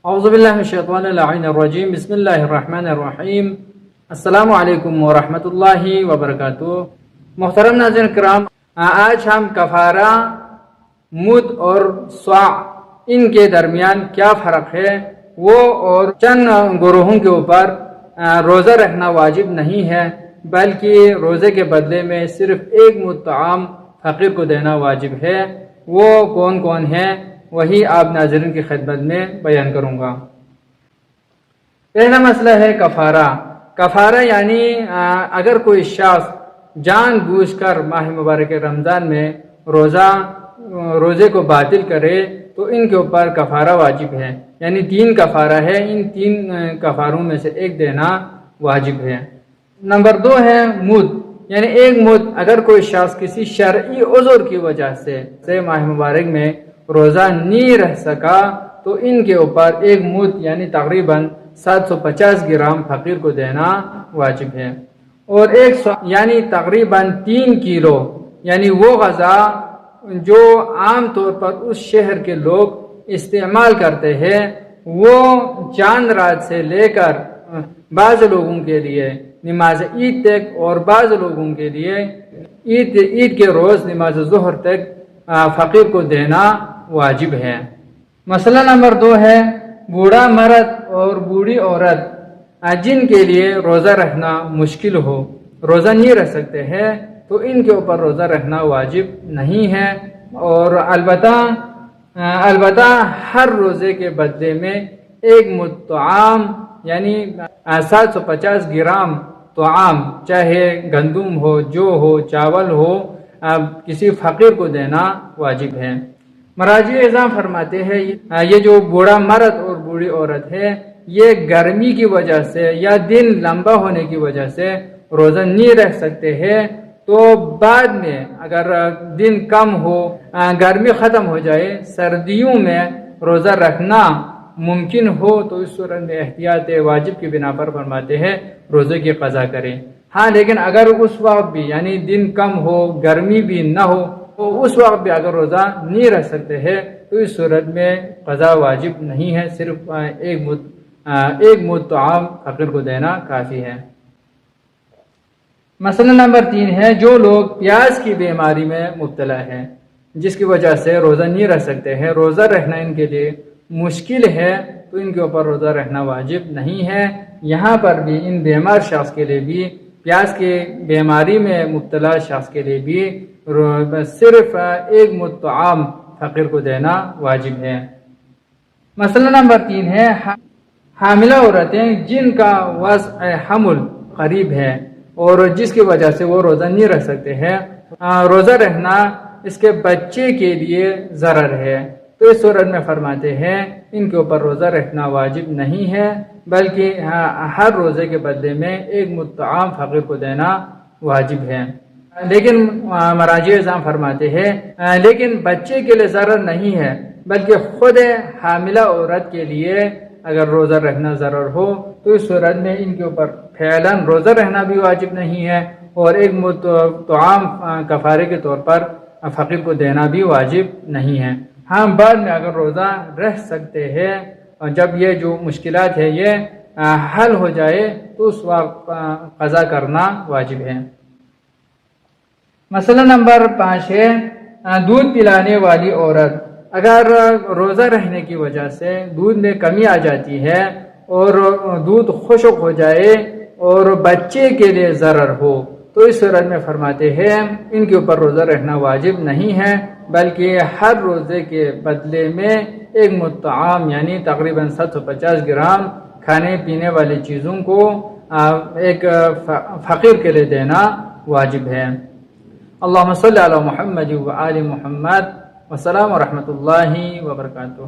اعوذ باللہ من الشیطان اللعین الرجیم، بسم اللہ الرحمن الرحیم۔ السلام علیکم ورحمۃ اللہ وبرکاتہ۔ محترم ناظرین کرام، آج ہم کفارہ، مد اور صاع ان کے درمیان کیا فرق ہے وہ اور چند گروہوں کے اوپر روزہ رکھنا واجب نہیں ہے بلکہ روزے کے بدلے میں صرف ایک مد طعام فقیر کو دینا واجب ہے، وہ کون کون ہیں وہی آپ ناظرین کی خدمت میں بیان کروں گا۔ پہلا مسئلہ ہے کفارہ۔ کفارہ یعنی اگر کوئی شخص جان بوجھ کر ماہ مبارک رمضان میں روزے کو باطل کرے تو ان کے اوپر کفارہ واجب ہے، یعنی 3 کفارہ ہے، ان 3 کفاروں میں سے ایک دینا واجب ہے۔ نمبر 2 ہے مد، یعنی ایک مد اگر کوئی شخص کسی شرعی عذر کی وجہ سے ماہ مبارک میں روزہ نہیں رہ سکا تو ان کے اوپر ایک مد یعنی تقریباً 750 گرام فقیر کو دینا واجب ہے، اور ایک یعنی تقریباً 3 کلو یعنی وہ غذا جو عام طور پر اس شہر کے لوگ استعمال کرتے ہیں، وہ چاند رات سے لے کر بعض لوگوں کے لیے نماز عید تک اور بعض لوگوں کے لیے عید کے روز نماز ظہر تک فقیر کو دینا واجب ہے۔ مسئلہ نمبر 2 ہے بوڑھا مرد اور بوڑھی عورت جن کے لیے روزہ رکھنا مشکل ہو، روزہ نہیں رکھ سکتے ہیں، تو ان کے اوپر روزہ رکھنا واجب نہیں ہے، اور البتہ ہر روزے کے بدلے میں ایک مد طعام یعنی 750 گرام طعام، چاہے گندم ہو، جو ہو، چاول ہو، کسی فقیر کو دینا واجب ہے۔ مراجع اعظام فرماتے ہیں یہ جو بوڑھا مرد اور بوڑھی عورت ہے یہ گرمی کی وجہ سے یا دن لمبا ہونے کی وجہ سے روزہ نہیں رکھ سکتے ہیں، تو بعد میں اگر دن کم ہو، گرمی ختم ہو جائے، سردیوں میں روزہ رکھنا ممکن ہو تو اس صورت میں احتیاط واجب کی بنا پر فرماتے ہیں روزے کی قضا کریں۔ ہاں لیکن اگر اس وقت بھی یعنی دن کم ہو، گرمی بھی نہ ہو، تو اس وقت بھی اگر روزہ نہیں رکھ سکتے ہیں تو اس صورت میں قضا واجب نہیں ہے، صرف ایک مد طعام فقیر کو دینا کافی ہے۔ مسئلہ نمبر 3 ہے جو لوگ پیاس کی بیماری میں مبتلا ہے جس کی وجہ سے روزہ نہیں رکھ سکتے ہیں، روزہ رکھنا ان کے لیے مشکل ہے، تو ان کے اوپر روزہ رکھنا واجب نہیں ہے۔ یہاں پر بھی ان بیمار شخص کے لیے بھی، پیاس کی بیماری میں مبتلا شخص کے لیے بھی صرف ایک مد طعام فقیر کو دینا واجب ہے۔ مسئلہ نمبر 3 ہے حاملہ عورتیں جن کا وضع حمل قریب ہے اور جس کی وجہ سے وہ روزہ نہیں رکھ سکتے ہیں، روزہ رکھنا اس کے بچے کے لیے ضرر ہے، تو اس صورت میں فرماتے ہیں ان کے اوپر روزہ رکھنا واجب نہیں ہے بلکہ ہر روزے کے بدلے میں ایک مد طعام فقیر کو دینا واجب ہے۔ لیکن مراجع اعظام فرماتے ہیں لیکن بچے کے لیے ضرر نہیں ہے بلکہ خود حاملہ عورت کے لیے اگر روزہ رکھنا ضرر ہو تو اس صورت میں ان کے اوپر فعلاً روزہ رکھنا بھی واجب نہیں ہے اور ایک مد طعام کفارے کے طور پر فقیر کو دینا بھی واجب نہیں ہے۔ ہاں بعد میں اگر روزہ رکھ سکتے ہیں اور جب یہ جو مشکلات ہے یہ حل ہو جائے تو اس وقت قضا کرنا واجب ہے۔ مسئلہ نمبر 5 ہے دودھ پلانے والی عورت اگر روزہ رہنے کی وجہ سے دودھ میں کمی آ جاتی ہے اور دودھ خشک ہو جائے اور بچے کے لیے ضرر ہو تو اس صورت میں فرماتے ہیں ان کے اوپر روزہ رکھنا واجب نہیں ہے بلکہ ہر روزے کے بدلے میں ایک مد طعام یعنی تقریباً 750 گرام کھانے پینے والی چیزوں کو ایک فقیر کے لیے دینا واجب ہے۔ اللہم صلی علی محمد و آل محمد، والسلام ورحمۃ اللہ وبرکاتہ۔